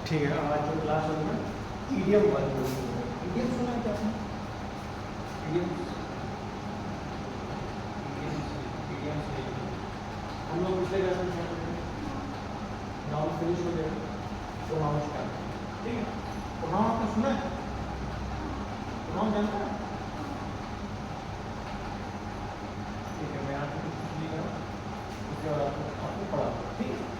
ठीक है, आज जो क्लास होगी ना ईडीएम वाली होगी। ईडीएम सुना है क्या आपने? ईडीएम ईडीएम से हम लोग पिछले क्लास में क्या करते हैं, नाउन फिनिश हो गया तो नाउन स्टार्ट, ठीक है। तो नाउन आपने सुना है, नाउन जानते हैं? ठीक है, मैं आपको कुछ नहीं कर रहा, उसके बाद आपको पढ़ा, ठीक है।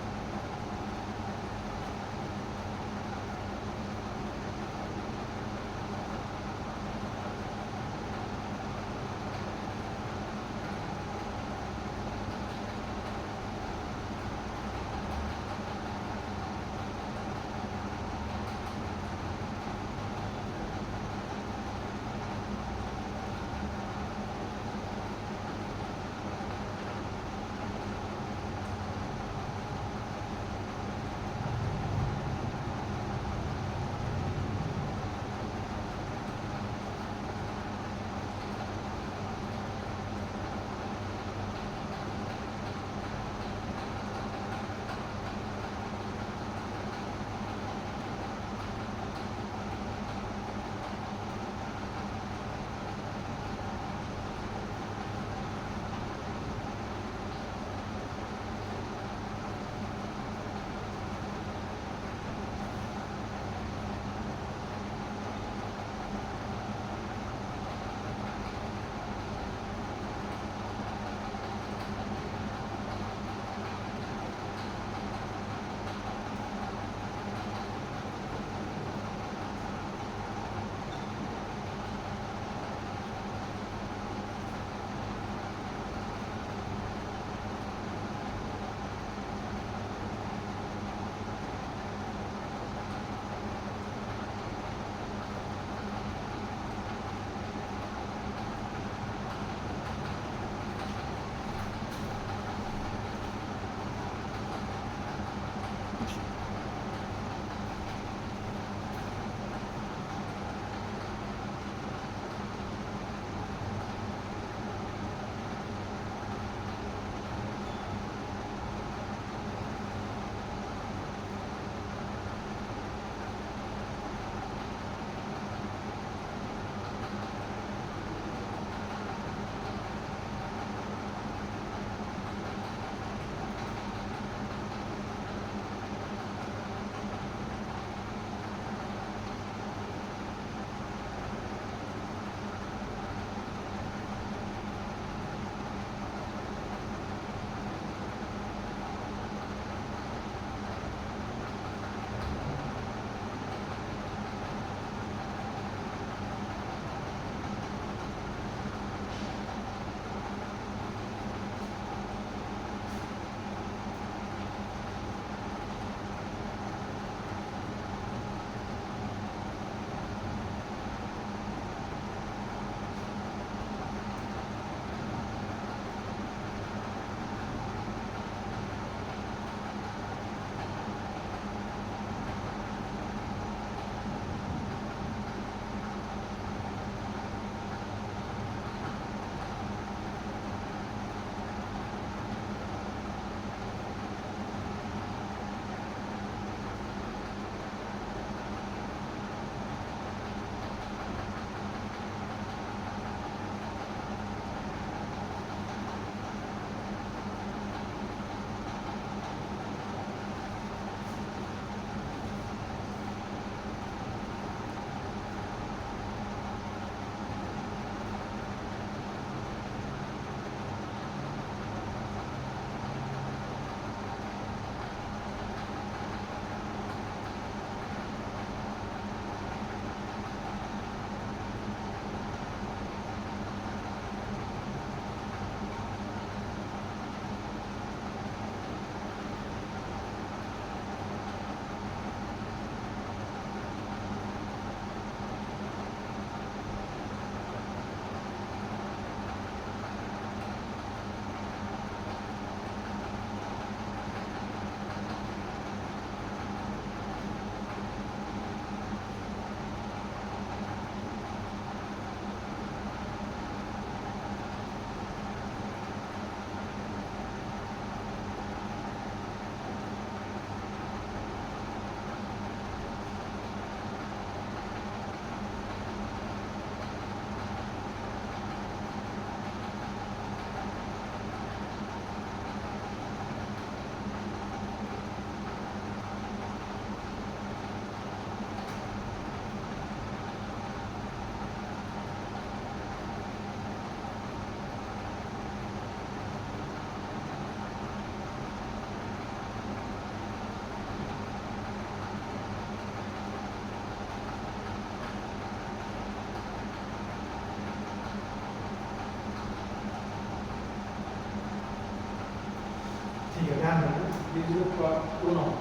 Is pronoun.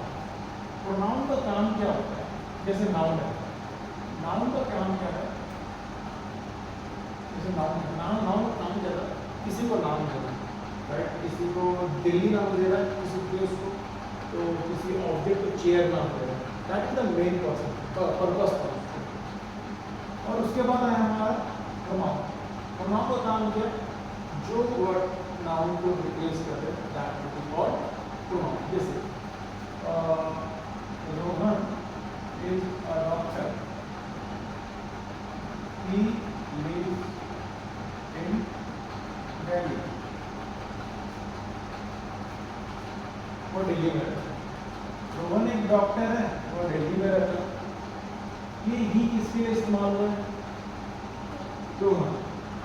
प्रोनाउन का काम क्या होता है? जैसे नाउन है, नाउन का काम क्या है? जैसे नाउन नाउन का काम क्या है? किसी को नाम देना, राइट? किसी को दिल्ली नाम दे रहा है, किसी प्लेस को, तो किसी ऑब्जेक्ट को चेयर नाम दे रहा है। That is the main purpose था। और उसके बाद आया हमारा प्रोनाउन। प्रोनाउन का काम क्या है? जो वर्ड नाउन को रिप्लेस कर दे, that will be called pronoun. जैसे Rohan is a doctor, he lives in Delhi, वो दिल्ली में रहता है। रोहन एक डॉक्टर है, वो दिल्ली में रहता है। ये ही किसके लिए इस्तेमाल हुआ है? रोहन।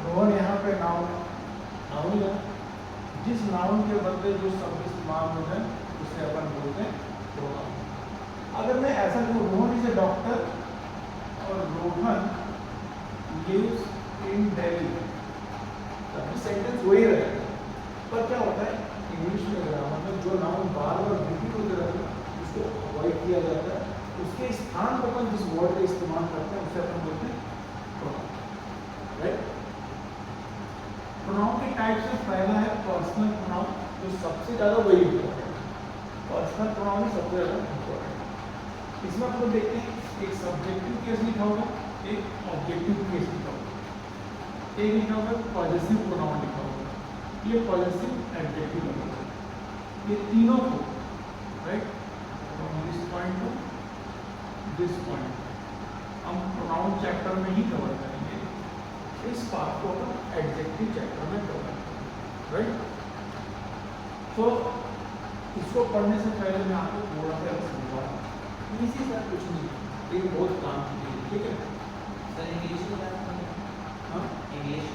रोहन यहाँ पे नाउन है। जिस नाउन के बदले जो शब्द इस्तेमाल होते हैं उसे अपन बोलते हैं प्रोनाउन। अगर मैं ऐसा कहूँ, रोहन इज ए डॉक्टर और रोहन लिव्स इन दिल्ली, तब भी सेंटेंस वही रहेगा। पर क्या होता है इंग्लिश में ग्रामर में, जो नाउन बार बार रिपीट होते रहते हैं उसको अवॉइड किया जाता है। उसके स्थान पर अपन जिस वर्ड का इस्तेमाल करते हैं उसे अपन बोलते हैं प्रोनाउन, राइट? प्रोनाउन के टाइप्स में पहला है पर्सनल प्रोनाउन, जो सबसे ज़्यादा वही इम्पोर्टेंट है। पर्सनल प्रोनाउन ही सबसे ज़्यादा इम्पोर्टेंट। इसमें आप लोग देखते हैं एक सब्जेक्टिव केस लिखा होगा, एक ऑब्जेक्टिव केस लिखा होगा, एक लिखा होगा पॉजेसिव प्रोनाउन लिखा होगा, ये पॉजेसिव एडजेक्टिव लिखा होगा। ये तीनों को, right, from this point two this point हम प्रोनाउन चैप्टर में ही कवर करेंगे। इस पार्ट को हम एडजेक्टिव चैप्टर में कवर करेंगे, राइट? तो इसको पढ़ने से पहले मैं आपको थोड़ा सा समझाऊँ। इसी सर कुछ नहीं, लेकिन बहुत काम की चीज़, ठीक है सर? इंग्लिश में बात करें। हाँ, इंग्लिश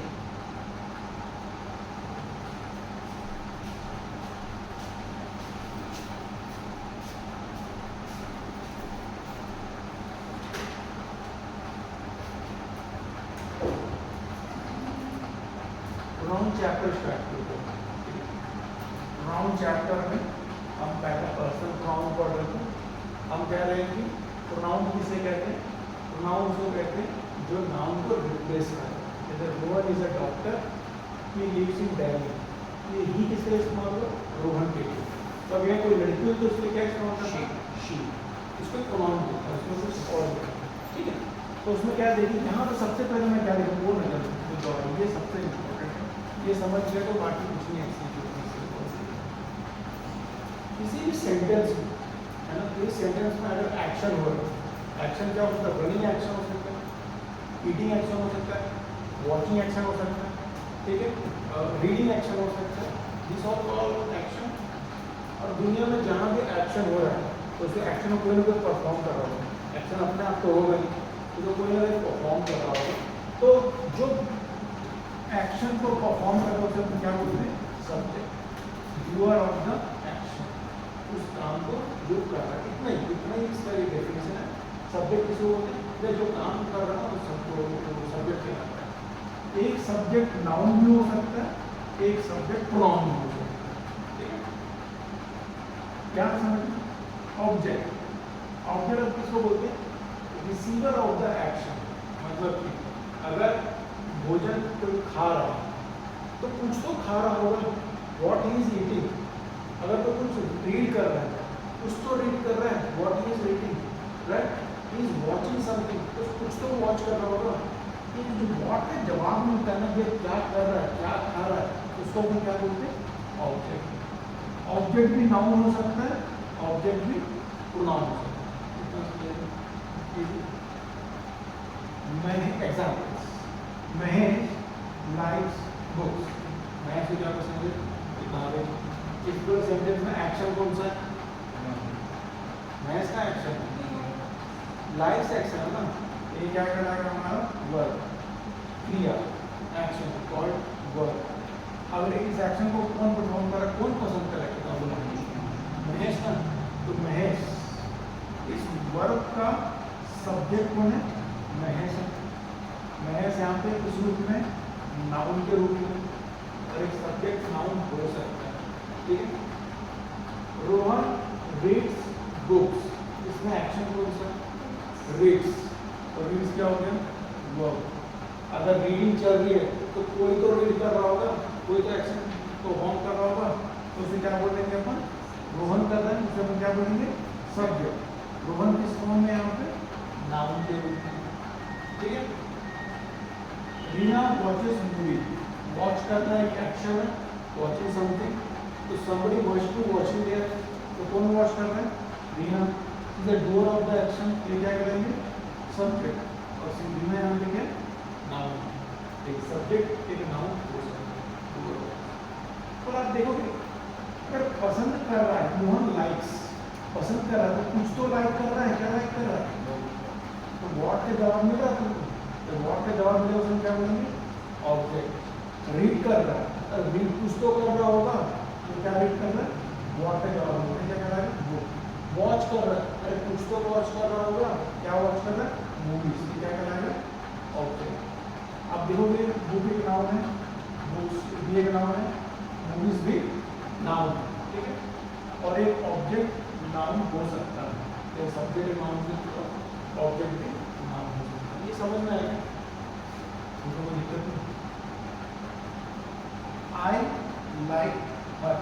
प्रोनाउन चैप्टर स्टार्ट करते हैं। प्रोनाउन चैप्टर में हम पहला पर्सनल प्रोनाउन पढ़ रहे थे। हम कह रहे हैं कि प्रोनाउन किसे कहते हैं? प्रोनाउन उसको कहते हैं जो नाउन को रिप्लेस करे। जैसे Rohan is a doctor, he lives in Delhi, ये ही किसके लिए इस्तेमाल होगा? रोहन के लिए। तो अगर कोई लड़की हो तो उसके क्या इस्तेमाल करता है? शी। इसको एक प्रोनाउन देता है, उसमें कुछ और देता है, ठीक है? तो उसमें क्या देखिए, यहाँ तो सबसे पहले मैं क्या देखूँ, वो नजर जो ये सबसे इम्पोर्टेंट है। ये समझ गए तो बाकी कुछ नहीं है। किसी भी सेंटेंस में, है ना, इस सेंटेंस में अगर एक्शन हो रहा है, एक्शन क्या हो सकता है? रनिंग एक्शन हो सकता है, ईटिंग एक्शन हो सकता है, वॉचिंग एक्शन हो सकता है, ठीक है, रीडिंग एक्शन हो सकता है, दिस ऑल कॉल्ड एक्शन। और दुनिया में जहाँ भी एक्शन हो रहा है तो उसके एक्शन को कोई ना कोई परफॉर्म कर रहा होगा। एक्शन अपने आप तो होगा नहीं, तो कोई ना कोई परफॉर्म कर रहा होगा। तो जो एक्शन को परफॉर्म कर रहा है उसे क्या बोलते हैं? Subject, your of the action. उस काम को जो कर रहा है, इतना ही इसका एक डेफिनेशन है। सब्जेक्ट किसी बोलते हैं जो काम कर रहा है उस सबको सब्जेक्ट कहलाता है। एक सब्जेक्ट नाउन भी हो सकता है, एक सब्जेक्ट प्रोनाउन भी हो सकता है, ठीक है? क्या समझ? ऑब्जेक्ट, ऑब्जेक्ट किसको बोलते हैं? Receiver of the action. मतलब कि अगर भोजन कोई खा रहा है तो कुछ तो खा रहा होगा, व्हाट ही इज ईटिंग। अगर तो कुछ रीड कर रहा है, कुछ तो रीड कर रहा है, what he is reading, right? He is watching something, तो कुछ तो वॉच कर रहा होगा। ये जो व्हाट का जवाब मिलता है ना, ये क्या कर रहा है, क्या खा रहा है, उसको हम क्या बोलते हैं? ऑब्जेक्ट। ऑब्जेक्ट भी नाउन हो सकता है, ऑब्जेक्ट भी प्रोनाउन हो सकता है। Examples, Mahesh likes books. Mahesh को क्या पसंद है? किताबें। इस पूरे सेंटेंस में एक्शन कौन सा है? महेश का एक्शन है, लाइक्स एक्शन है ना, ये क्या कहलाएगा हमारा? वर्ब, क्रिया, एक्शन कॉल्ड वर्ब। अगर इस एक्शन को कौन परफॉर्म कर रहा है, कौन पसंद कर रहा है? महेश ना। तो महेश, इस वर्ब का सब्जेक्ट कौन है? महेश है। महेश यहाँ पे किस रूप में? नाउन के रूप में। और एक सब्जेक्ट नाउन हो सकता है, ठीक है? रोहन रीड्स बुक्स, इसमें एक्शन कौन सा? रीड्स, और रीड्स क्या हो गया? वर्ब। अगर रीडिंग चल रही है तो कोई तो रीड कर रहा होगा, कोई तो एक्शन परफॉर्म कर रहा होगा, तो उसे क्या बोलेंगे अपन? रोहन कर रहा है, उसे अपन क्या बोलेंगे? सब्जेक्ट। रोहन किस फॉर्म में यहाँ पे? नाउन के रूप में, ठीक है। रीना वॉचेस मूवी, वॉच करना एक एक्शन है, वॉचिंग समथिंग, तो somebody wants to watching there, तो कौन वॉच कर रहा है? Reena. The door of the action, ये क्या करेंगे? सब्जेक्ट, और रीना यहाँ पे क्या? नाउन। एक सब्जेक्ट एक नाउन हो सकता है। और आप देखोगे अगर पसंद कर रहा है, मोहन लाइक्स, पसंद कर रहा है तो कुछ तो लाइक कर रहा है, क्या लाइक कर रहा है? तो व्हाट का जवाब मिल रहा है तुमको, तो व्हाट का जवाब मिले उसमें क्या बोलेंगे? ऑब्जेक्ट। रीड कर रहा है, रीड कुछ तो कर रहा होगा, तो क्या रीड कर रहा है? व्हाट का जवाब मिले क्या कह रहा है? बुक। वॉच कर रहा है, अरे कुछ तो वॉच कर रहा होगा, क्या वॉच कर रहा है? मूवीज, क्या कहलाएगा? ऑब्जेक्ट। आप देखोगे बुक एक नाउन है, बुक्स भी एक नाउन है, मूवीज भी नाउन है, ठीक है। और एक ऑब्जेक्ट नाउन हो सकता है, तो सब्जेक्ट नाउन से ऑब्जेक्ट भी नाउन हो सकता है। ये समझ में आएगा? कोई दिक्कत नहीं। आई लाइक हर,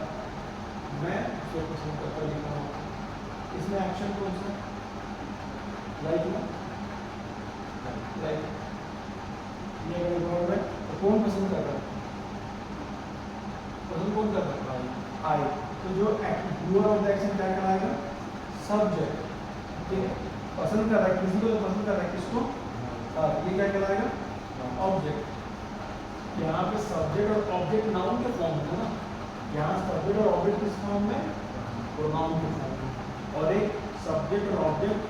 मैं उसे पसंद करता लिखा हूँ, इसमें एक्शन कौन सा? लाइक ना, लाइक। ये अगर वर्ब है तो कौन पसंद कर रहा है? पसंद कौन कर रहा है? आई। तो जो डूअर ऑफ द एक्शन क्या कहलाएगा? सब्जेक्ट, ठीक है। पसंद कर रहा है, किसी को तो पसंद कर रहा है, किसको? ये क्या कहलाएगा? ऑब्जेक्ट। यहाँ पे सब्जेक्ट और ऑब्जेक्ट नाउन के फॉर्म में ना, यहाँ सब्जेक्ट और ऑब्जेक्ट किस फॉर्म में? प्रोनाउन के फॉर्म में। और एक सब्जेक्ट और ऑब्जेक्ट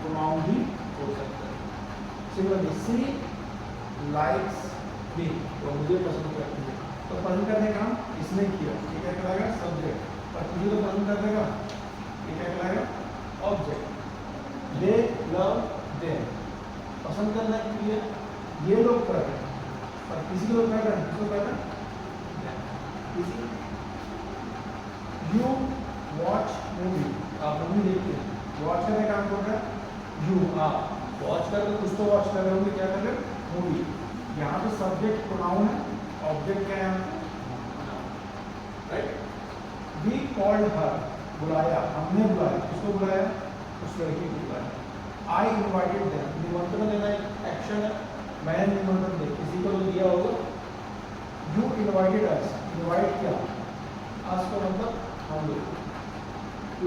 प्रोनाउन भी हो सकता है। सिमिलरली सी लाइक्स मी, तो मुझे पसंद करती है, तो पसंद करने का काम इसने किया, ये क्या कहलाएगा? सब्जेक्ट। और तुझे तो पसंद कर देगा, ये क्या कहलाएगा? ऑब्जेक्ट। दे लव देम, पसंद करना के लिए ये लोग कर रहे हैं, और किसी को कर रहे हैं, किसको कर रहे हैं? किसी। यू वॉच मूवी, आप मूवी देखते हैं, वॉच करने का काम कौन कर रहा है? यू। आप वॉच करके कुछ तो वॉच कर रहे होंगे, क्या कर रहे हैं? मूवी। यहाँ पे सब्जेक्ट प्रोनाउन है, ऑब्जेक्ट क्या है? राइट। वी कॉल्ड हर, बुलाया, हमने बुलाया, किसको बुलाया? उस लड़की को बुलाया। आई इनवाइटेड देम, निमंत्रण देना एक एक्शन है, मैंने निमंत्रण दिया, किसी को तो दिया होगा। यू इनवाइटेड अस, इनवाइट किया, अस का मतलब हम लोग।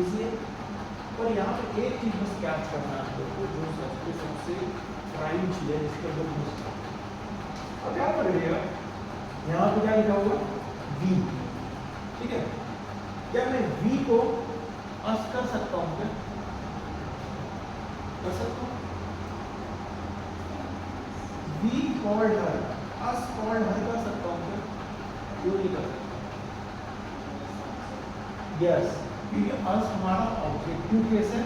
इसलिए पर यहाँ पे एक चीज बस कैच करना है आपको, जो सबसे प्राइम चीज है जिसके लोग मिस करते हैं। और क्या करिएगा, यहाँ पे क्या लिखा होगा? वी, ठीक है। क्या मैं वी को अस कर सकता हूँ? क्या कर सकता हूँ? We called her, us called her कर सकता हूँ क्या? क्यों नहीं कर सकता? यस, क्योंकि अस हमारा ऑब्जेक्टिव केस है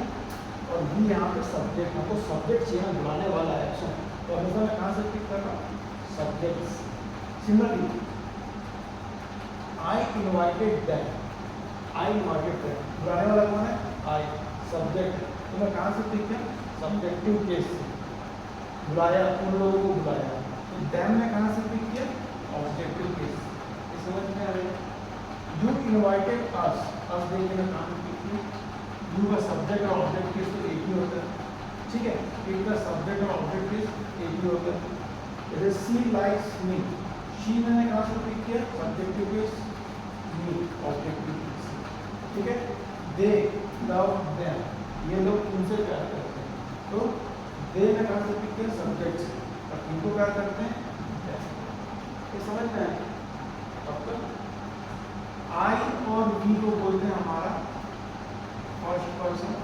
और वी यहाँ पे सब्जेक्ट, हमको सब्जेक्ट चाहिए ना, बुलाने वाला एक्शन, तो हमेशा मैं कहाँ से पिक कर रहा हूँ? Subject. Similarly I invited them, I invited them, बुलाने वाला कौन है? आई, सब्जेक्ट, तो मैं कहाँ से पिक किया? सब्जेक्टिव केस से, बुलाया, उन लोगों को बुलाया, तो देम में कहाँ से पिक किया? Objective case. ये समझ में आ रहा है? यू इनवाइटेड अस, अस देखने का काम कीजिए, यू का सब्जेक्ट और ऑब्जेक्ट केस तो एक ही होता है, ठीक है। इट का सब्जेक्ट और ऑब्जेक्ट केस एक ही होता है। जैसे सी लाइक्स मी, शी मैंने कहाँ से पिक किया? सब्जेक्टिव केस, मी ऑब्जेक्टिव केस, ठीक है। दे लव देम, ये लोग उनसे प्यार करते हैं, तो दे में कहाँ से पिक किया? सब्जेक्ट से, और इनको प्यार करते हैं? ये समझ में आए? अब तक आई और वी को बोलते हैं हमारा फर्स्ट पर्सन,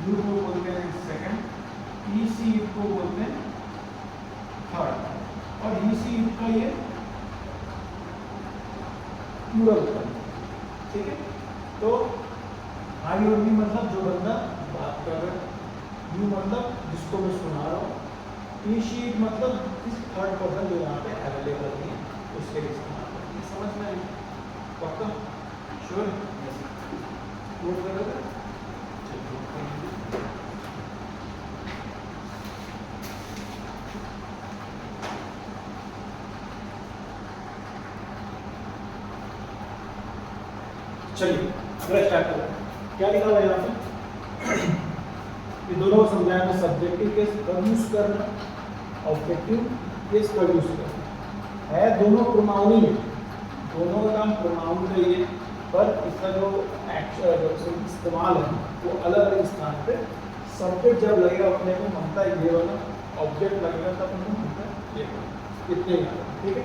यू को बोलते हैं सेकंड, ही सी इट को बोलते हैं थर्ड, और ही सी इट का ये प्लूरल होता है, ठीक है। तो आई और वी मतलब जो बंदा बात कर रहा है, यू मतलब जिसको मैं सुना रहा हूँ, ही सी इट मतलब इस थर्ड पर्सन जो यहाँ पे अवेलेबल नहीं है उसके लिए इस्तेमाल करते हैं। समझ में आई? पक्का? श्योर? नोट कर रहे थे? चलिए, नोट कर लीजिए। चलिए अगला स्टार्ट करते हैं। क्या लिखा हुआ है यहाँ पे? ये दोनों को समझाया था, सब्जेक्टिव केस कब यूज करना, ऑब्जेक्टिव केस कब यूज करना है। दोनों प्रोनाउन ही है, दोनों का काम प्रोनाउन का ही है, पर इसका जो इस्तेमाल है वो अलग अलग स्थान पे। सब्जेक्ट जब लगेगा अपने को मनता है ये वाला, ऑब्जेक्ट लगेगा तब अपने को मनता है ये वाला। इतने ही आता है, ठीक है।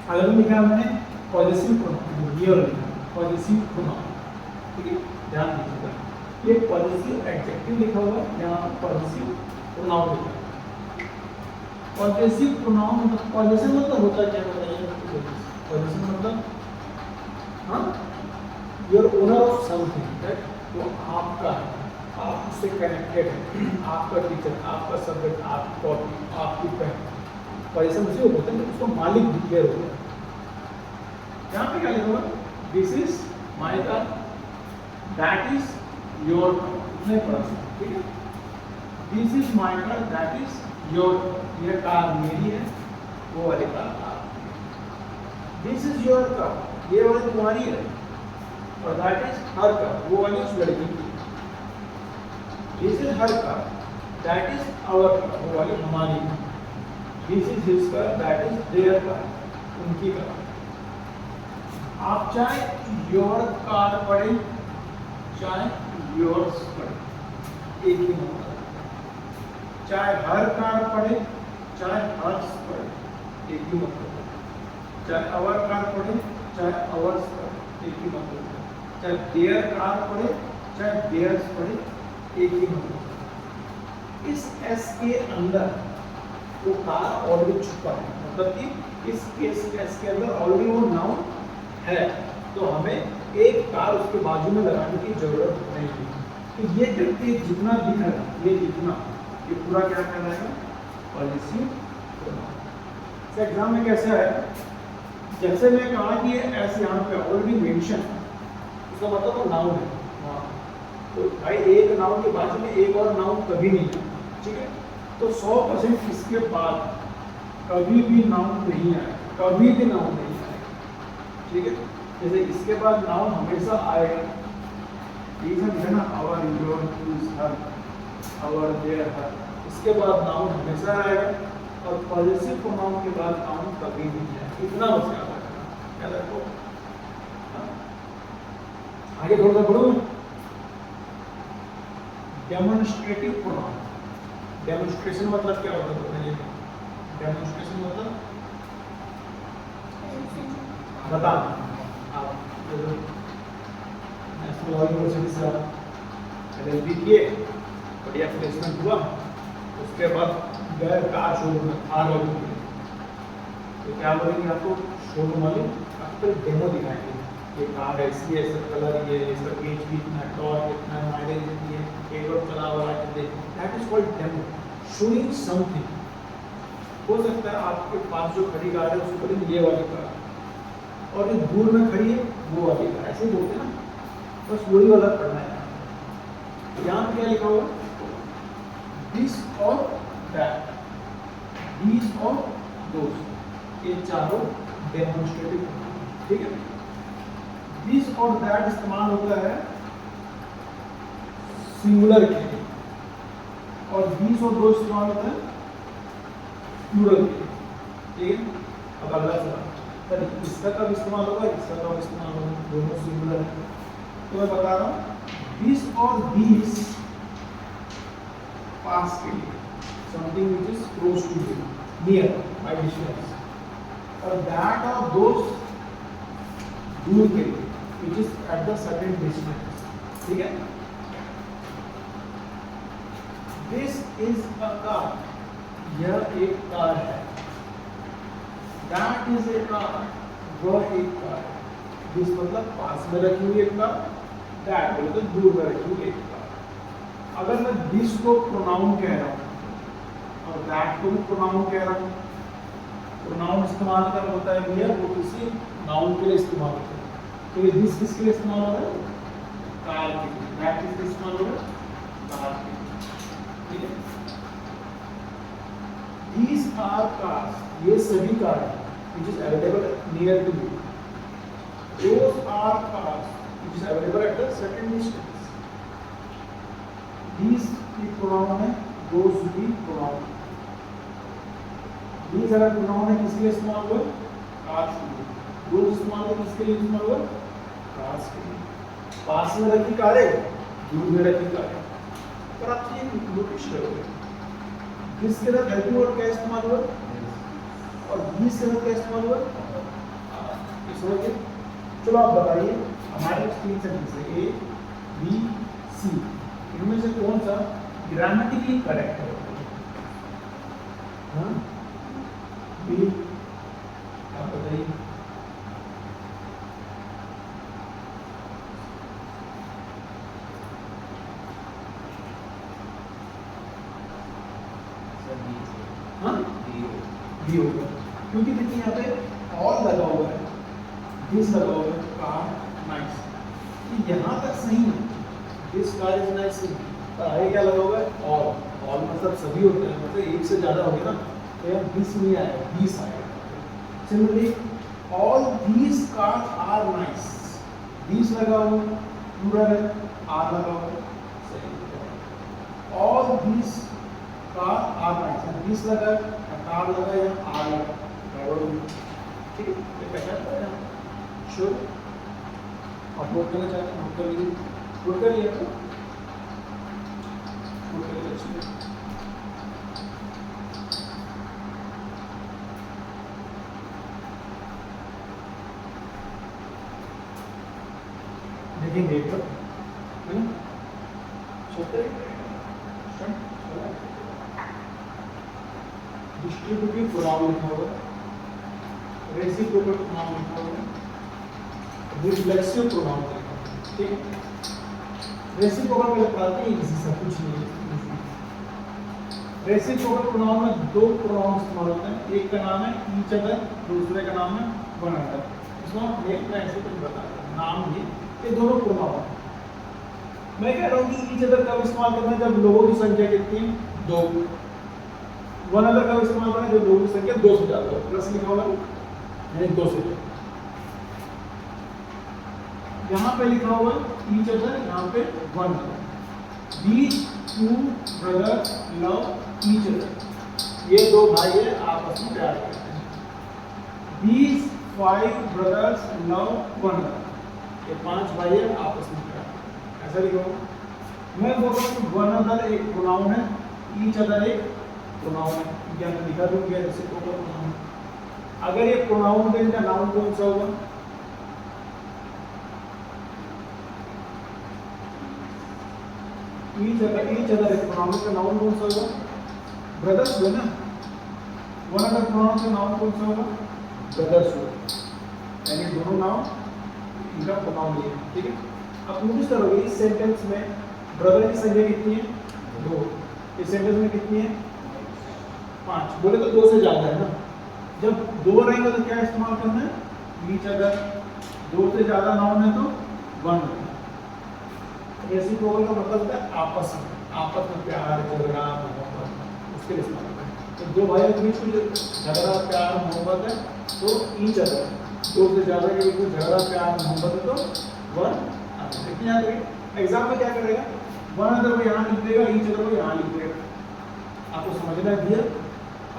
अगर लिखा मैंने पॉजिटिव प्रोनाउन, ये वाला लिखा पॉजिटिव प्रोनाउन, ठीक है, ध्यान दीजिएगा। ये पॉजिटिव एडजेक्टिव लिखा हुआ है, यहाँ पॉजिटिव प्रोनाउन लिखा है। पॉजिटिव प्रोनाउन मतलब पॉजिटिव मतलब होता क्या बताइए? पॉजिटिव मतलब हाँ, you're owner of something, that वो आपका है, आप उससे कनेक्टेड है, आपका टीचर, आपका सब्जेक्ट, आपकी कॉपी, आपकी पेन। पॉजिटिव उसी होता है उसको मालिक डिक्लेयर होता है। यहाँ पे क्या लिखा हुआ? This is my car, that is your car. नहीं पढ़ा, ठीक है। This is my car, that is your, ये कार मेरी है, वो वाली कार आपकी है। दिस इज योर कार, ये वाली तुम्हारी है, और दैट इज हर कार, वो वाली उस लड़की की। This is her car, that is our car, वो वाली हमारी है। This is his car, that is their car, उनकी कार। आप चाहे योर कार पढ़े चाहे योर्स पढ़े, एक ही मतलब है। चाहे हर कार पढ़े चाहे हर्स पढ़े, एक ही मतलब है। चाहे अवर कार पढ़े चाहे अवर्स पढ़े, एक ही मतलब है। चाहे देयर कार पढ़े चाहे देयर्स पढ़े, एक ही मतलब है। इस एस के अंदर वो कार ऑलरेडी छुपा है, मतलब कि इस केस एस के अंदर ऑलरेडी वो नाउन है, तो हमें एक कार उसके बाजू में लगाने की जरूरत नहीं है। तो ये करके जितना लिखा है, ये जितना, ये पूरा क्या कहलाएगा? Positive pronoun. एग्जाम में कैसे है, जैसे मैं कहा कि ये ऐसे यहाँ पे ऑलरेडी मेंशन, उसका मतलब वो नाउन है वहाँ, तो भाई एक नाउन के बाजू में एक और नाउन कभी नहीं है, ठीक है। तो 100% इसके बाद कभी भी नाउन नहीं आएगा, कभी भी नाउन नहीं आएगा, ठीक है। जैसे इसके बाद नाउन हमेशा आएगा, रीजन है ना, our, your, use, her, our, their, her, इसके बाद नाउन हमेशा आएगा, और पॉजिटिव प्रोनाउन के बाद नाउन कभी नहीं आएगा। इतना बस याद रखना, याद रखो। आगे थोड़ा सा बढ़ो। डेमोन्स्ट्रेटिव प्रोनाउन, डेमोन्स्ट्रेशन मतलब क्या होता है बताइए? डेमोन्स्ट्रेशन मतलब बता, आप नेशनल लॉ यूनिवर्सिटी से LLB किए, बढ़िया प्लेसमेंट हुआ, उसके बाद गए कार शोरूम में, कार वाले में, तो क्या बोलेंगे आपको? शोरूम वाले आपको डेमो दिखाएंगे, ये कार ऐसी है, इसका कलर ये, इसका एज भी इतना, टॉर्क इतना, माइलेज इतनी है, एक और चला हुआ है, that is called demo, showing something. हो सकता है आपके पास जो खड़ी कार है उसको बोलेंगे ये वाली कार, और जो दूर में खड़ी है वो वाली कार, ऐसे ही बोलते हैं ना, बस वही वाला पढ़ना है। यहाँ पे क्या लिखा हुआ? दिस और दैट, दीज और दोस, ये चारों डेमोन्स्ट्रेटिव, ठीक है। दिस और दैट इस्तेमाल होता है सिंगुलर के लिए, और दीज और दोस इस्तेमाल होता है प्लूरल के लिए, ठीक है। अब अगला सवाल, सर इसका कब इस्तेमाल होगा, इसका कब इस्तेमाल होगा? दोनों सिंगुलर है, तो मैं बता रहा हूँ दिस और दीज पास के लिए, something which is close to you, near, by distance, और दैट और दोस दूर के लिए, which is at the certain distance, ठीक है। दिस इज अ कार, यह एक कार है। दैट इज ए कार, वह एक कार है। दिस मतलब पास में रखी हुई एक कार, दैट बोले तो दूर में रखी हुई एक कार। अगर मैं दिस को प्रोनाउन कह रहा हूँ और दैट को भी प्रोनाउन कह रहा हूँ, प्रोनाउन इस्तेमाल कर होता है नियर, वो किसी नाउन के लिए इस्तेमाल होता है। तो ये दिस किसके लिए इस्तेमाल हो रहा है? कार के लिए, दैट इज इस्तेमाल होगा कार के लिए, ठीक है। These are cars, ये सभी कार हैं which is available near to you. Those are cars which is available at a certain distance. These की pronoun है, those भी pronoun है। These अगर pronoun है किसके लिए इस्तेमाल हुआ? cars के लिए। those इस्तेमाल है किसके लिए इस्तेमाल हुआ? cars के लिए। पास में रखी कारें, दूर में रखी कारें। पर आप ये नोटिस करोगे जिसके साथ हेल्पिंग वर्ड क्या इस्तेमाल हुआ और बीस के साथ क्या इस्तेमाल हुआ? समझिए। चलो आप बताइए हमारे तीन सेंटेंस है, ए बी सी, इनमें से कौन सा ग्रामेटिकली करेक्ट है? हाँ बी, आप बताइए। हाँ बी होगा, क्योंकि देखिए यहाँ पे ऑल लगा हुआ है, दिस लगा हुआ है, कार नाइस, यहाँ तक सही है, दिस कार इज नाइस, पर आगे क्या लगा हुआ है? ऑल मतलब सभी होते हैं, मतलब एक से ज्यादा हो गया ना, तो यहाँ दिस नहीं आएगा, दिस आएगा। Similarly all these cars are nice, this लगा हुआ प्लूरल है, आर लगा हुआ है, सही। All these car are nice, this लगा है, कार लगा या आर लगा, ठीक है, ये पहचान पाया ना? श्योर? आप नोट करना चाहते हैं? नोट कर लीजिए, नोट कर लिया तो नोट कर लीजिए अच्छी बात। देखेंगे एक बार, है ना? डिस्ट्रीब्यूटिव प्रोनाउन लिखा हुआ है, रेसिप्रोकल प्रोनाउन लिखा हुआ है, रिफ्लेक्सिव प्रोनाउन लिखा हुआ है, ठीक है। रेसिप्रोकल में लिखवाते हैं इजी सा, कुछ नहीं है। रेसिप्रोकल प्रोनाउन में दो प्रोनाउन इस्तेमाल होते हैं, एक का नाम है ईच अदर, दूसरे का नाम है वन अदर। इसको हम नेम में ऐसे कुछ बता रहे हैं, नाम ये दोनों प्रोनाउन है। मैं कह रहा हूँ कि ईच अदर कब इस्तेमाल करना है? जब लोगों की संख्या कितनी है? दो। वन अदर का इस्तेमाल करें जब लोगों की संख्या दो से ज्यादा हो, प्लस लिखा होगा यानी दो से ज्यादा। यहाँ पे लिखा हुआ ईच अदर, यहाँ पे one other. These two brothers love each other, ये दो भाई है आपस में प्यार करते हैं। These five brothers love one other, ये पांच भाई है आपस में प्यार करते हैं, ऐसा लिखा होगा। मैं बोल रहा हूँ कि वन अदर एक प्रोनाउन है, ईच अदर एक प्रोनाउन है, क्या मैं लिखा दूं क्या जैसे प्रोनाउन। अगर ये प्रोनाउन है इनका नाउन कौन सा होगा? ईच अदर एक प्रोनाउन का नाउन कौन सा होगा? ब्रदर्स हो ना। वन अदर प्रोनाउन का नाउन कौन सा होगा? ब्रदर्स हो, यानी दोनों नाउन इनका प्रोनाउन ये है, ठीक है। अब नोटिस करोगे इस सेंटेंस में ब्रदर की संख्या कितनी है? दो। इस सेंटेंस में कितनी है? पांच। बोले तो दो से ज्यादा है ना, जब दो रहेंगे तो क्या इस्तेमाल करना है? Each other. दो से ज्यादा नाउन है तो वन। रेसिप्रोकल का मतलब है आपस में प्यार, झगड़ा, मोहब्बत, उसके लिए इस्तेमाल करना है। तो दो भाइयों के बीच में झगड़ा, प्यार, मोहब्बत है तो ईच अदर। दो से ज्यादा के बीच में झगड़ा, प्यार, मोहब्बत है तो वन अदर। लेकिन याद रखिए एग्जाम में क्या करेगा? वन अदर को यहाँ लिख देगा, ईच अदर को यहाँ लिख देगा। आपको समझना है।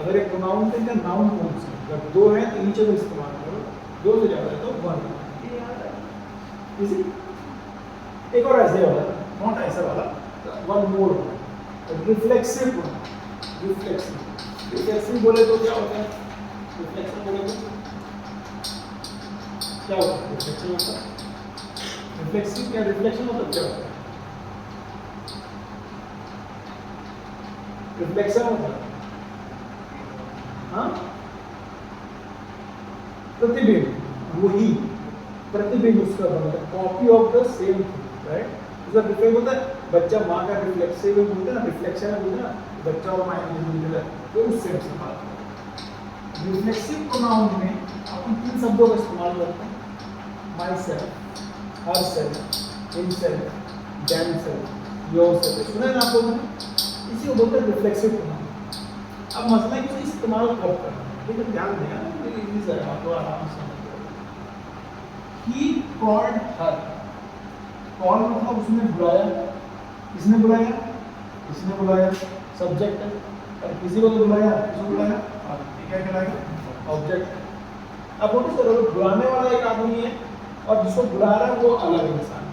अगर एक प्रोनाउन है इनका नाउन कौन सा है? अगर दो है तो ईच अदर इस्तेमाल करो, दो से ज्यादा है तो वन। ये याद है इजी। एक और ऐसे वाला, नॉट ऐसा वाला, one more, reflexive pronoun. Reflexive बोले तो क्या होता है? रिफ्लेक्शन बोले तो क्या होता है? रिफ्लेक्शन होता है, रिफ्लेक्सिव क्या रिफ्लेक्शन मतलब क्या होता है? रिफ्लेक्शन मतलब हाँ प्रतिबिंब, वही प्रतिबिंब उसका बनता है, copy of the same thing, right. उसका रिफ्लेक्ट होता है, बच्चा माँ का रिफ्लेक्सिव बोलते हैं ना, रिफ्लेक्शन बोलते हैं ना, बच्चा और माँ का मिलता है तो उससे हम बात करते हैं। रिफ्लेक्सिव प्रोनाउन में अपन तीन शब्दों का इस्तेमाल करते हैं, my self, her self, himself, themselves yourself सुना है ना आप लोगों ने, इसी को बोलते हैं रिफ्लेक्सिव प्रोनाउन। अब मसला है कि इसे इस्तेमाल कब करना है, ठीक है, ध्यान देना, ये इजी है, आपको आराम से he called her, कॉल मतलब उसने बुलाया, किसने बुलाया, किसने बुलाया, सब्जेक्ट है, और किसी को तो बुलाया, किसको बुलाया, क्या कहलाएगा, ऑब्जेक्ट। अब नोटिस करो, बुलाने वाला एक आदमी है और जिसको बुला रहा है वो अलग इंसान।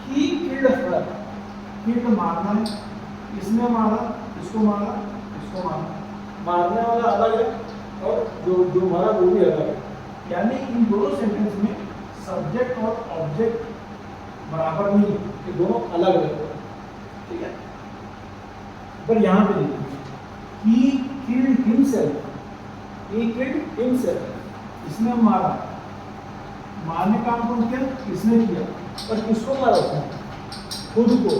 he killed her, kill मारना है, इसने मारा, इसको मारा, इसको मारा, मारने वाला अलग है और जो मारा वो भी अलग है, यानी इन दोनों सेंटेंस में सब्जेक्ट और ऑब्जेक्ट बराबर नहीं, ये दोनों अलग अलग है, ठीक है। पर यहाँ पे देखिए, he killed himself, he killed himself, इसने मारा, मारने का काम कौन किया, इसने किया, पर किसको मारा उसने, खुद को,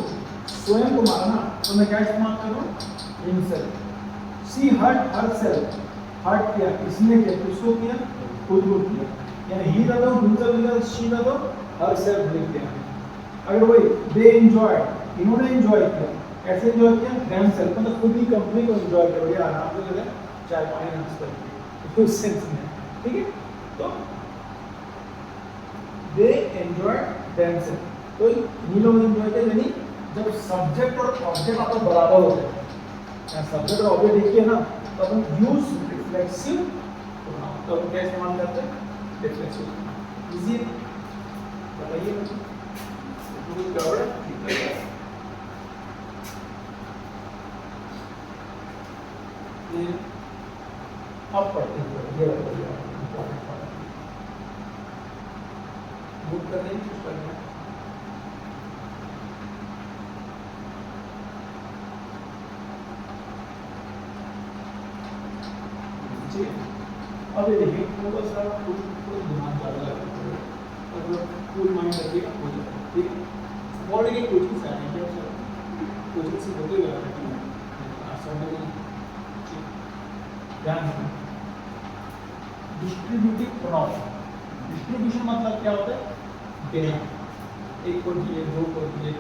स्वयं को मारा ना, तो मैं क्या इस्तेमाल करूँ, himself। she hurt herself, hurt किया, इसने किया, किसको किया, खुद को किया, यानी ही ना तो himself लिखा, she ना तो herself लिख दिया। अगर वही they enjoyed, इन्होंने एंजॉय किया, ऐसे एंजॉय किया, themselves मतलब खुद ही कंपनी को एंजॉय किया, बढ़िया आराम से जो है चाय पानी नाश्ता किया, उस सेंस में, ठीक है। तो they enjoyed themselves, तो ये लोग एंजॉय किया, यानी जब सब्जेक्ट और ऑब्जेक्ट आपस में बराबर होते हैं, सब्जेक्ट और ऑब्जेक्ट देखिए ना, तो अपन यूज रिफ्लेक्सिव प्रोनाउन, तो अपन क्या इस्तेमाल करते हैं, रिफ्लेक्सिव। इजी बताइए मुझे, पूरी गड़बड़ ठीक है। ये अब पढ़ते हैं, ये बताइए इंपॉर्टेंट पार्ट बुक करने की कोशिश करना है। अब ये देखिए, थोड़ा सा कुछ दिमाग ज़्यादा लगता है, मतलब फुल माइंड रखिएगा हो जाएगा, ठीक है। ऑलरेडी कोचिंग से आए हैं, कोचिंग से होते हुए आ रहे हैं, ध्यान रखना। डिस्ट्रीब्यूटिव प्रोनाउन, डिस्ट्रीब्यूशन मतलब क्या होता है, देना, एक को दिए, दो को दिए,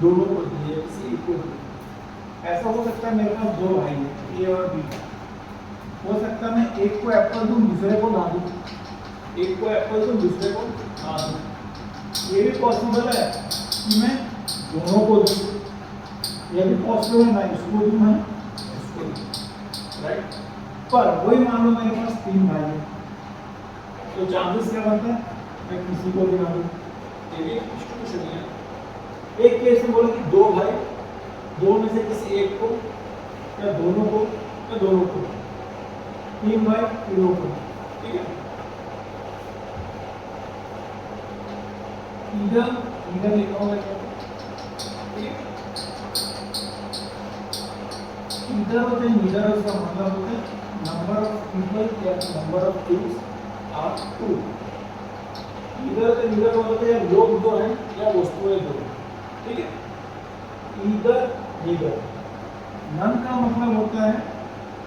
दोनों को दिए, किसी एक को दिए। ऐसा हो सकता है मेरे पास दो भाई हैं, ए और बी, हो सकता है मैं एक को एप्पल दूं, दूसरे को ना दूं, एक को एप्पल दूं, दूसरे को ना दूं। ये भी पॉसिबल है कि मैं दोनों को दूं, ये भी पॉसिबल है मैं इसको दूं, मैं इसको दूं, राइट। पर वही मान लो मेरे पास तीन भाई हैं, तो चांसेस क्या बनता है, मैं किसी को भी ना दूं, ये भी डिस्ट्रीब्यूशन है। एक केस में बोला कि दो भाई, दो में से किसी एक को, या दोनों को, या दोनों को, तीन भाई तीनों को, ठीक है। इधर लिखा हुआ है, ठीक है। इधर होते हैं, इधर उसका मतलब होता है नंबर ऑफ पीपल या number of things are two. इधर होते हैं लोग दो हैं या वस्तुएं दो, ठीक है। इधर नन का मतलब होता है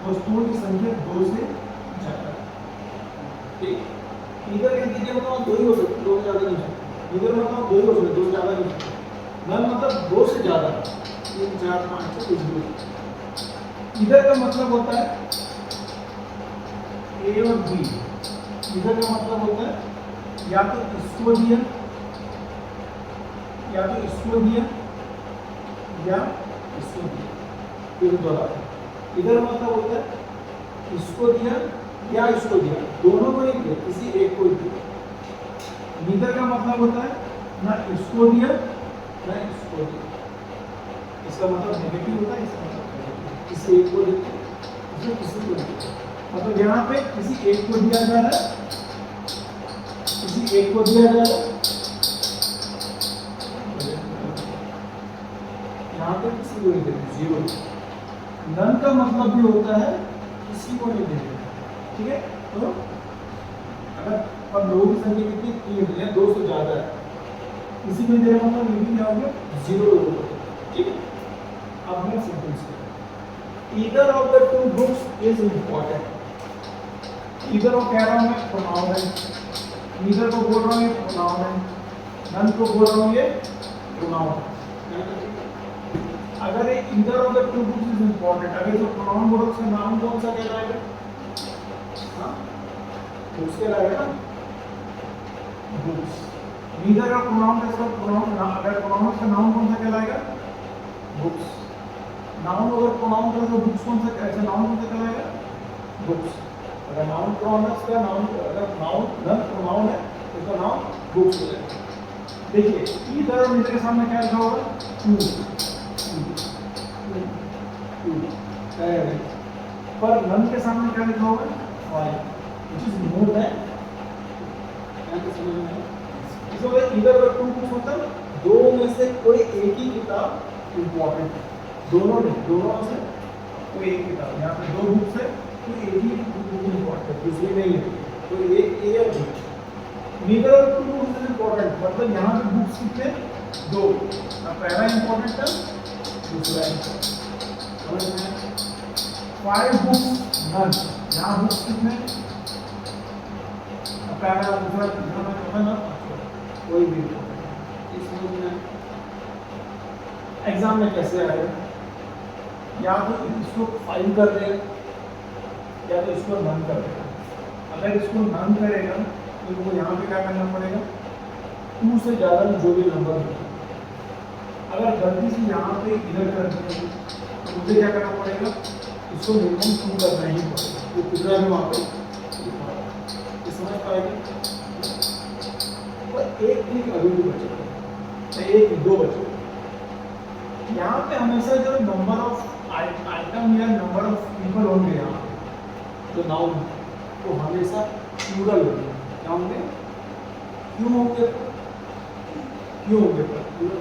वस्तुओं की संख्या दो से ज्यादा, ठीक। इधर के दीजिए मतलब दो ही हो सकते, दो से ज्यादा नहीं है। इधर मतलब दो ही हो सकते, दो से ज्यादा नहीं है। नन मतलब दो से ज्यादा, 3 4 5 6 कुछ भी। इधर का मतलब होता है ए और बी, इधर का मतलब होता है या तो इसको दिया, या तो इसको दिया, या इसको दिया, फिर दोहरा। इधर मतलब होता है इसको दिया या इसको दिया, दोनों को नहीं दिया, किसी एक को दिया। नीदर का मतलब होता है ना इसको दिया ना इसको दिया, इसका मतलब नेगेटिव होता है, इसका मतलब किसी एक को दिया, इसमें किसी को दिया, मतलब यहाँ पे किसी एक को दिया जा रहा है, किसी एक को दिया जा रहा है, यहाँ पे किसी को नहीं देते, जीरो। नन का मतलब भी होता है किसी को नहीं देते, ठीक है। तो अगर अब लोगों की संख्या कितनी, 3 है, 2 से ज्यादा है, किसी को नहीं दे रहा मतलब ये भी क्या हो गया, जीरो लोग, ठीक है। अब मैं sentence either of the two books is important. Either को कह रहा हूं मैं प्रोनाउन है, ईदर को बोल रहा हूं ये प्रोनाउन है, नन को बोल रहा हूं ये प्रोनाउन। अगर either of the two groups is important, अगर जो प्रोनाउन बोलो उसका नाम कौन सा कहलाएगा? हाँ, तो उसके कहलाएगा ग्रुप्स। नीदर ऑफ प्रोनाउन का प्रोनाउन, अगर प्रोनाउन का नाउन कौन सा कहलाएगा? बुक्स। नाउन अगर प्रोनाउन का तो बुक्स कौन सा, ऐसा नाउन कौन सा कहलाएगा? बुक्स। अगर नाउन प्रोनाउन का नाउन, अगर नाउन नन प्रोनाउन है तो उसका नाम बुक्स हो जाएगा। देखिए ईदर और नीदर के सामने क्या लिखा होगा? टू। पर नन के सामने क्या लिखा होगा? Five, which is more than. इसमें इधर और टू बुक्स मतलब दो में से कोई एक ही किताब इंपॉर्टेंट है, दोनों नहीं, दोनों में से कोई एक किताब। यहाँ पे दो बुक्स है तो एक ही बुक इंपॉर्टेंट है, दूसरी नहीं है, तो एक ए और बी। नीदर और टू बुक्स इज इंपॉर्टेंट, मतलब यहाँ पे बुक्स कितने? दो, ना पहला इंपॉर्टेंट है दूसरा इंपॉर्टेंट। समझ में? फाइव बुक्स नन, यहाँ बुक्स कितने? पहला दूसरा तीसरा में चौथा ना कोई भी। इसमें एग्जाम में कैसे आएगा? या तो इसको फाइल कर देगा या तो इसको नन कर देगा। अगर इसको नन करेगा तो वो यहाँ पे क्या करना पड़ेगा? टू से ज़्यादा जो भी नंबर हो। अगर गलती से यहाँ पे इधर कर दिया तो मुझे क्या करना पड़ेगा? इसको मिनिमम टू करना ही पड़ेगा, वो कितना भी वहाँ पे समझ पाएगी। और एक क्लिक अभी भी बचेगा, एक दो बचे। यहाँ पे हमेशा जो नंबर ऑफ आइटम या नंबर ऑफ पीपल होंगे यहाँ पे जो नाउन, तो हमेशा प्लूरल होंगे। क्या होंगे? क्यों होंगे? क्यों होंगे प्लूरल?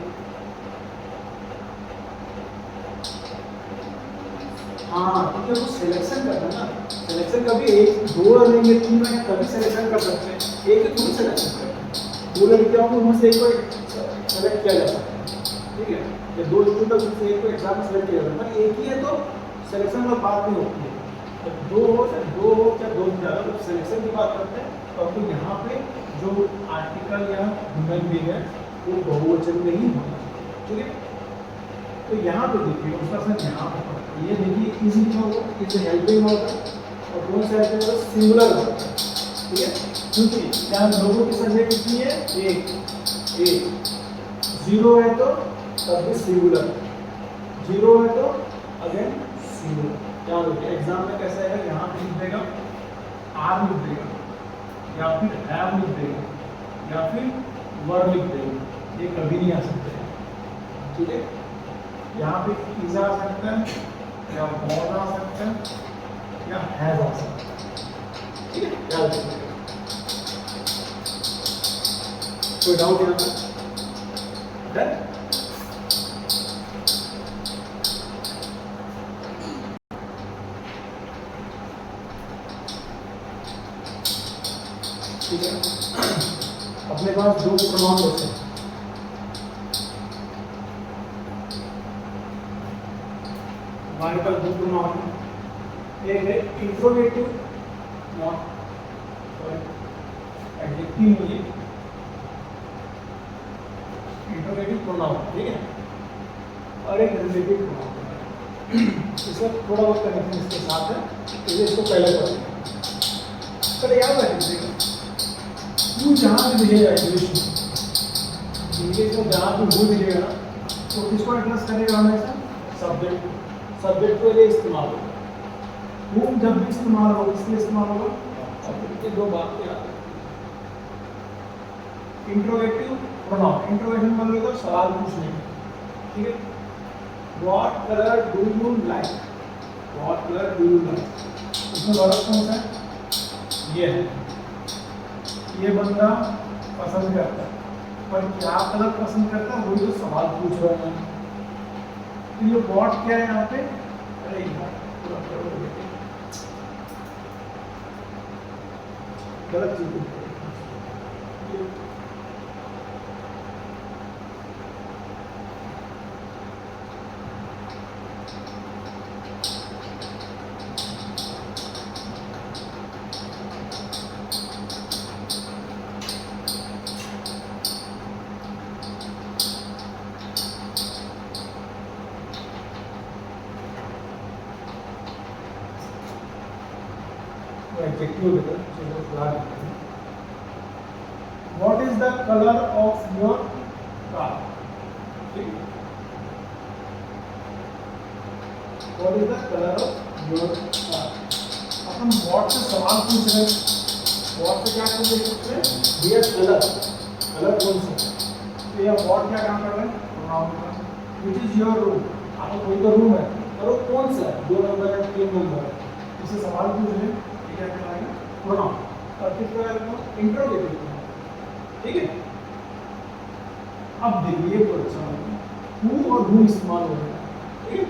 हाँ, क्योंकि वो सिलेक्शन करना है ना। सिलेक्शन कभी एक दो रहेंगे, तीन रहेंगे तभी सिलेक्शन कर सकते हैं, एक ही सिलेक्शन करते हैं। दो लड़कियां होंगी उनमें से एक को सेलेक्ट किया जा सकता है, ठीक है? या दो स्टूडेंट उनमें से एक को एग्जाम में सेलेक्ट किया जाता है, पर एक ही है तो सिलेक्शन में बात नहीं होती है। तो दो हो चाहे दो से ज़्यादा, तो सिलेक्शन की बात करते हैं। तो आपको यहाँ पे जो आर्टिकल या ह्यूमन बीइंग है वो बहुवचन में ही होना चाहिए, ठीक है? तो यहाँ पे देखिए उसका सर यहाँ पे पड़ता है। ये देखिए इज लिखा हुआ, इज हेल्पिंग वर्ब और कौन सा हेल्पिंग वर्ब? सिंगुलर वर्ब, ठीक है? क्योंकि यहाँ लोगों की संख्या कितनी है? एक। जीरो है तो तब भी सिंगुलर, जीरो है तो अगेन सिंगुलर। क्या देखिए एग्जाम में कैसा है? यहाँ पे लिख देगा आर लिख देगा, या फिर हैव लिख देगा, या फिर वर लिख देगा। ये कभी नहीं आ सकते, ठीक है? यहाँ पे इज आ सकता है, या वॉज आ सकता है, या हैज आ सकता है, ठीक है? याद रखिएगा। कोई डाउट यहाँ पे? डन? ठीक है, अपने पास दो प्रोनाउन बचे हैं। हमारे पास दो प्रोनाउन हैं, एक है इंट्रोगेटिव नॉट एडजेक्टिव में ये इंट्रोगेटिव प्रोनाउन, ठीक है? और एक रिलेटिव प्रोनाउन। इसका थोड़ा बहुत कनेक्शन इसके साथ है, इसलिए इसको पहले पढ़ते हैं। पर याद रखिएगा यू जहाँ भी दिखेगा इंग्लिश में जहाँ भी वो दिखेगा ना, तो किसको एड्रेस करेगा हमेशा? सब्जेक्ट। सब्जेक्ट के लिए इस्तेमाल होगा। whom जब भी इस्तेमाल होगा किसके लिए इस्तेमाल होगा? सब्जेक्ट के दो बात याद। इंट्रोगेटिव प्रोनाउन, इंट्रोगेशन मतलब सवाल पूछने, ठीक है? What colour do you like? What colour do you like? इसमें वर्ब कौन सा है? ये है, ये बंदा पसंद करता है, पर क्या कलर पसंद करता है वही तो सवाल पूछ रहे हैं। तो ये व्हाट क्या है यहाँ पे? अरे यार गलत चीज एडजेक्टिव देते हैं, चलो फ्लावर देते हैं। What is the colour of your car? ठीक है, what is the colour of your car? Upon what से सवाल पूछ रहे हैं, व्हाट से क्या पूछ सकते हैं, डियर कलर, कलर कौन सा है? तो यह व्हाट क्या काम कर रहा है, प्रोनाउन का। विच इज योर रूम, आपका कोई तो रूम है, और वो कौन सा है, 2 नंबर है 3 नंबर है, इससे सवाल पूछ रहे हैं, ये क्या कहलाएगा, प्रोनाउन। और किस तरह का इंट्रोगेटिव, ठीक है। अब देखिए ये तो अच्छा है, हु और हु इस्तेमाल हो रहा है, ठीक है।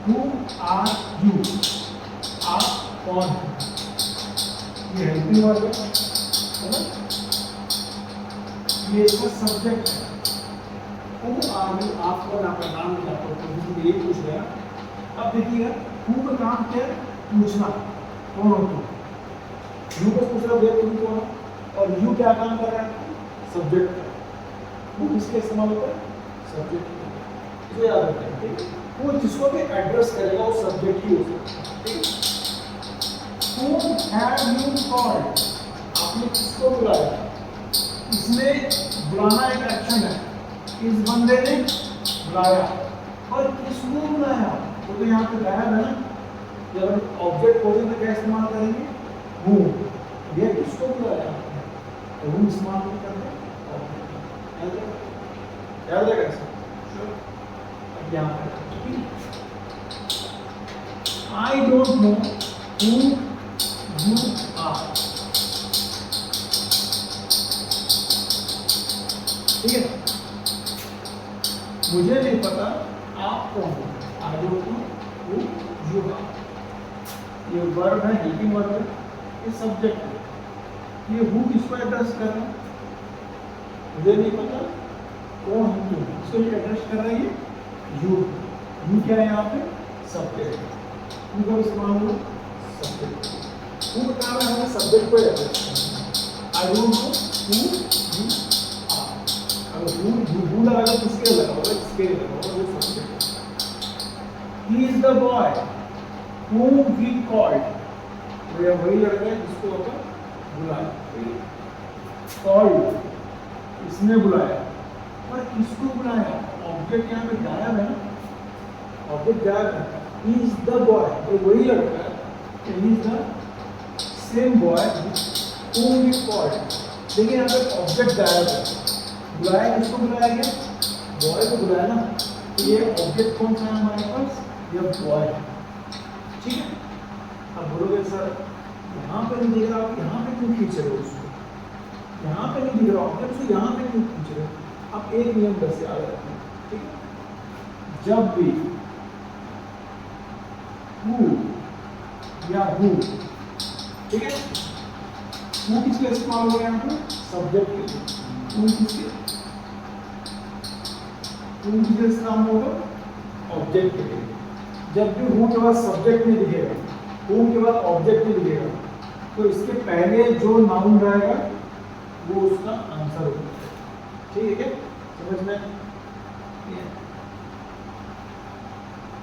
हु आर यू, आप कौन है, ये हेल्पिंग वर्ब है ना, ये इसका सब्जेक्ट है। हु आर यू, आप कौन, आपका नाम क्या, तो ये पूछ रहा है। अब देखिएगा हु का काम क्या है, पूछना कौन हो तुम, यू को पूछ रहा है तुम कौन हो, और यू क्या काम कर रहा है, सब्जेक्ट। हु किसके इस्तेमाल होता है, सब्जेक्ट, इसे याद रखना है, ठीक है। वो जिसको भी एड्रेस करेगा वो सब्जेक्ट ही हो सकता है, ठीक है। Whom have you called? आपने किसको बुलाया, इसमें बुलाना एक एक्शन है, इस बंदे ने बुलाया, और किसको बुलाया, तो यहाँ पे गायब है ना, जब ऑब्जेक्ट होगा तो क्या इस्तेमाल करेंगे, whom, ये किसको बुलाया, तो whom इस्तेमाल नहीं करते, याद रखेगा ऐसा। अब यहाँ पे I don't know who you are, ठीक है, मुझे नहीं पता आप कौन हो, I don't know who you are, ये वर्ब है, हेल्पिंग वर्ब है, ये सब्जेक्ट है। ये हु किसको एड्रेस कर रहा है, मुझे नहीं पता कौन हूँ तुम, इसको ये एड्रेस कर रहा है, ये यू क्या है यहाँ पे, सब्जेक्ट, हु का इस्तेमाल हुआ, सब्जेक्ट। हु का काम है हमें सब्जेक्ट को एड्रेस करना। I don't know who you are, अगर हु लगा तो किसके लगा होगा, इसके लगा होगा, वो subject. He is the boy whom we called, तो यह वही लड़का है जिसको अपन बुलाया, कॉल्ड, इसने बुलाया, पर किसको बुलाया, ऑब्जेक्ट यहाँ पे गायब है ना, ऑब्जेक्ट गायब है। ही इज द बॉय, तो वही लड़का है, ही is the same boy whom we called, देखिए यहाँ पे ऑब्जेक्ट गायब है, बुलाया किसको बुलाया गया, बॉय को बुलाया ना, तो ये ऑब्जेक्ट कौन सा है हमारे पास, ये बॉय है, ठीक है। अब बोलोगे सर यहाँ पे नहीं दिख रहा, आप यहाँ पे क्यों खींच रहे हो उसको, यहाँ पे नहीं दिख रहा ऑब्जेक्ट, तो यहाँ पे क्यों खींच रहे हो। अब एक नियम बस याद रखना, ठीक है, जब भी हु या हु, ठीक है, हु किसके इस्तेमाल हो रहे हैं यहाँ पे, सब्जेक्ट के लिए, हु किसके इस्तेमाल होगा, ऑब्जेक्ट के लिए। जब भी हु के बाद सब्जेक्ट नहीं दिखेगा, हु के बाद ऑब्जेक्ट नहीं दिखेगा, तो इसके पहले जो नाउन रहेगा वो उसका आंसर होगा, ठीक है क्या, समझ में।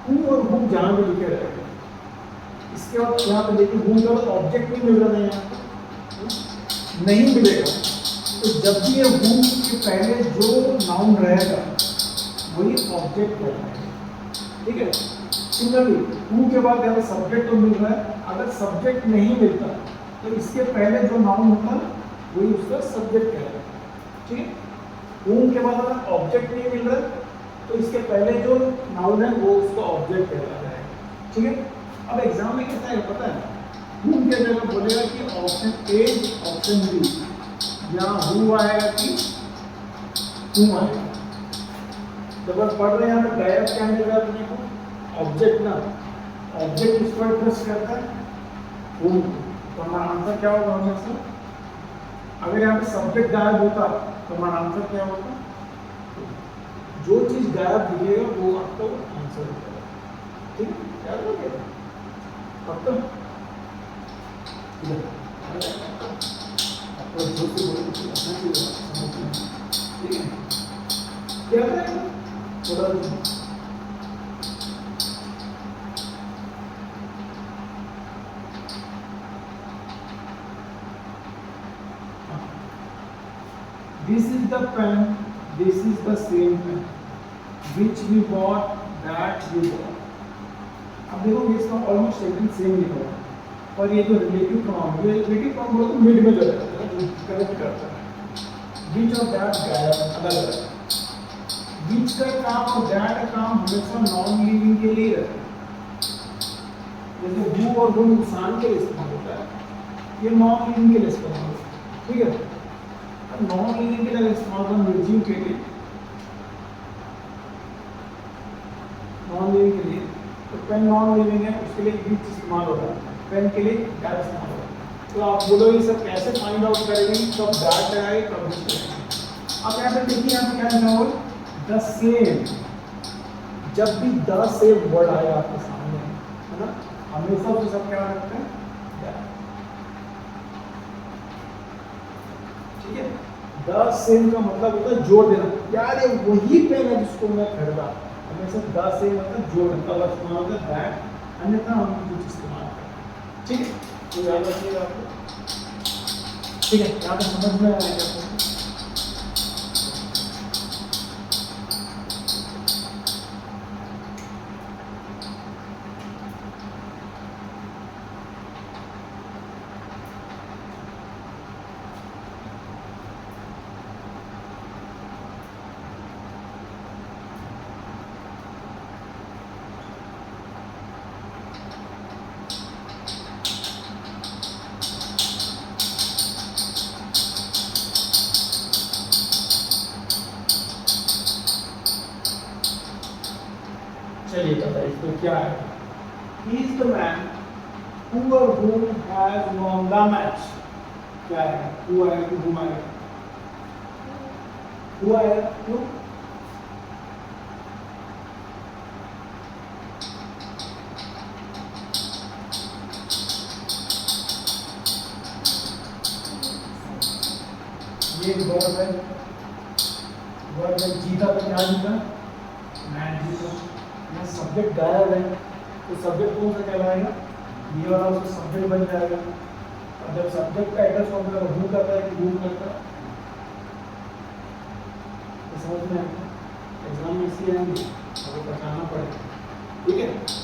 हु और हु जहां भी लिखे रहेगा, इसके बाद यहाँ पे देखिए हु के बाद ऑब्जेक्ट नहीं मिल रहा है, यहाँ नहीं मिलेगा, तो जब भी ये हु के पहले जो नाउन रहेगा वही ऑब्जेक्ट होगा, ठीक है। सिमिलरली हु के बाद यहाँ सब्जेक्ट तो मिल रहा है, अगर सब्जेक्ट नहीं मिलता तो इसके पहले जो नाउन होता है वही उसका सब्जेक्ट कहलाएगा, ठीक है। हु के बाद अगर ऑब्जेक्ट नहीं मिल रहा है तो इसके पहले जो नाउन है वो उसका ऑब्जेक्ट कहलाता है, ठीक है। अब एग्जाम में कैसा है पता है, हु के जगह बोलेगा कि ऑप्शन ए ऑप्शन बी, यहाँ हु आएगा कि तुम आएगा। जब आप पढ़ रहे हैं यहाँ पे गायब क्या मिल रहा है अपने को, ऑब्जेक्ट ना, ऑब्जेक्ट किसको एड्रेस करता है, हु, तो हमारा आंसर क्या होगा हमेशा, अगर यहाँ पे सब्जेक्ट गायब होता तो हमारा आंसर क्या होता, जो चीज गायब दिखेगा वो आपका आंसर होगा, ठीक है, याद रखिएगा। अब तो आपको जो भी बोले कुछ अच्छा चाहिए, ठीक है, क्या करेगा थोड़ा the pen, this is the same pen which we bought, that we bought. अब देखोगे इसका ऑलमोस्ट सेकंड सेम लिखा हुआ है, और ये जो रिलेटिव प्रोनाउन है, रिलेटिव प्रोनाउन बोलो तो मिड में जो रहता है कनेक्ट करता है, which of that गायब अलग अलग, which का काम और that का काम हमेशा नॉन लिविंग के लिए रहता है, जैसे who और whom इंसान के लिए इस्तेमाल होता है, ये नॉन लिविंग के लिए इस्तेमाल होता है, ठीक है। अब नॉन लिविंग के लिए इस्तेमाल होता है निर्जीव के लिए, नॉन लिविंग के लिए, तो पेन नॉन लिविंग है उसके लिए which इस्तेमाल होता है, पेन के लिए that इस्तेमाल होता है। तो आप बोलो ये सब कैसे फाइंड आउट करेंगे, कब that आए कब which आए। अब यहाँ पे देखिए यहाँ पे क्या लिखा हुआ है, द सेम, जब भी द सेम वर्ड आए आपके सामने है ना, हमेशा उसके सब क्या रखते हैं, that। ठीक है, द सेम का मतलब होता है जोड़ देना, यार ये वही पेन है जिसको मैं खरीदा, हमेशा द सेम मतलब जोड़ का लफ्ज इस्तेमाल होता है that, अन्यथा हम कुछ इस्तेमाल करते हैं, ठीक है। तो याद रखिएगा आपको, ठीक है, यहाँ पे समझ में आएगा आपको। चलिए बताइए इसमें क्या है, he is the man who or whom has won the match, क्या है, who आएगा कि whom आएगा, who आएगा, who, ये वर्ब है, वर्ब है, जीता तो क्या जीता, मैन जीता, यहाँ सब्जेक्ट गायब है, तो सब्जेक्ट कौन सा कहलाएगा, ये वाला उसका सब्जेक्ट बन जाएगा, और जब सब्जेक्ट का एड्रेस कौन सा हु करता है कि हु करता है, तो समझ में एग्जाम में इसी आएंगे, आपको पहचानना पड़ेगा, ठीक है।